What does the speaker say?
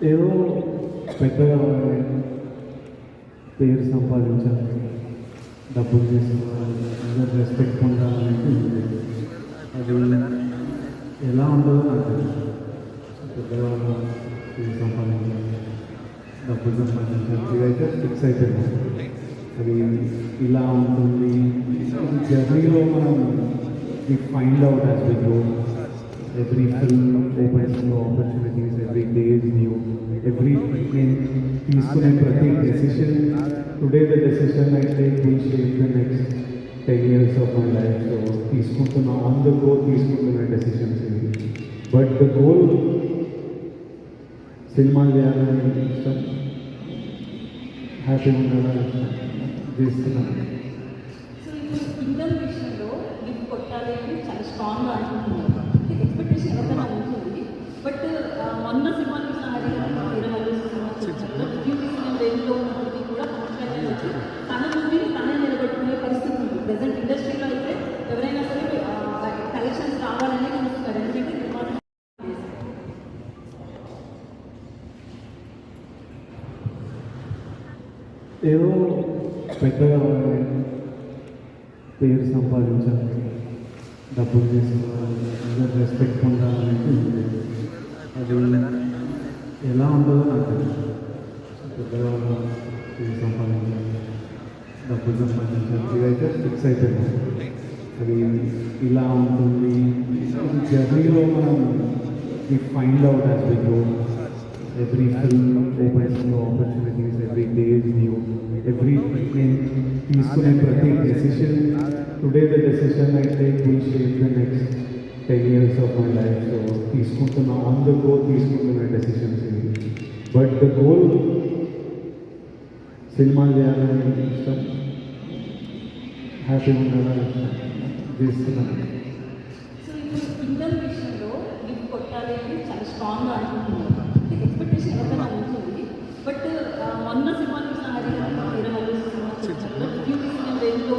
ఏదో పెద్దగా పేరు సంపాదించాలి, డబ్బులు చేసుకోవాలి, అందరు రెస్పెక్ట్ పొందాలని అది ఎలా ఉంటుందో నాకు తెలుసు. పెద్దగా పేరు సంపాదించాలి, డబ్బులు సంపాదించాలి, ఇదైతే ఫిక్స్ అయిపోయింది. అది ఇలా ఉంటుంది. జర్నీలో మనం we find out as we go. Every film opens new opportunities, every day is new. Every తీసుకునే ప్రతి decision, today the decision I take will shape the next 10 years of my life. So తీసుకుంటున్న on the go తీసుకుంటున్న decisions ఇవి. But the goal సినిమాలు చేయాలని ఇష్టం, హ్యాపీగా ఉండాలని ఇష్టం, చేస్తున్నాను. సో ఇప్పుడు ఇన్కమ్ విషయంలో మీకు కొట్టాలి అని చాలా స్ట్రాంగ్గా అనుకుంటున్నారు. ఎక్స్పెక్టేషన్ ఎవరికైనా ఉంటుంది. బట్ మొన్న సినిమా చూసిన హరి వేరే సినిమా చూసినప్పుడు రేంజ్లో ఉన్నప్పటికీ కూడా కమర్షియల్ వచ్చి తన మూవీని తనే నిలబెట్టుకునే పరిస్థితి ఉంది. ప్రజెంట్ ఇండస్ట్రీలో అయితే ఎవరైనా సరే కలెక్షన్స్ రావాలని చూస్తున్నారు. ఎందుకంటే నిర్మాణం ఏదో పెద్దగా పేరు సంపాదించాలి, డబ్బులు చేసుకోవాలి, అందరు రెస్పెక్ట్ పొందాలని అది ఎలా ఉంటుందో నాకు తెలుసు. పెద్దగా పేరు సంపాదించాలి, డబ్బులు సంపాదించాలి, ఇదైతే ఫిక్స్ అయిపోయింది. అది ఇలా ఉంటుంది. జర్నీలో మనం we find out as we go. Every film opens new opportunities, every day is new. Every తీసుకునే ప్రతి decision, today the decision I take will shape the next 10 years of my life. So తీసుకుంటున్న on the go తీసుకుంటున్న decisions ఇవి. But the goal సినిమాలు చేయాలని ఇష్టం, హ్యాపీగా ఉండాలని ఇష్టం, చేస్తున్నాను. సో ఇప్పుడు ఇన్కమ్ విషయంలో మీకు కొట్టాలి అని చాలా స్ట్రాంగ్గా అనుకుంటున్నారు. ఎక్స్పెక్టేషన్ ఎవరికైనా ఉంటుంది. బట్ మొన్న సినిమా చూసిన హరి వేరే సినిమా చూసినప్పుడు రేంజ్లో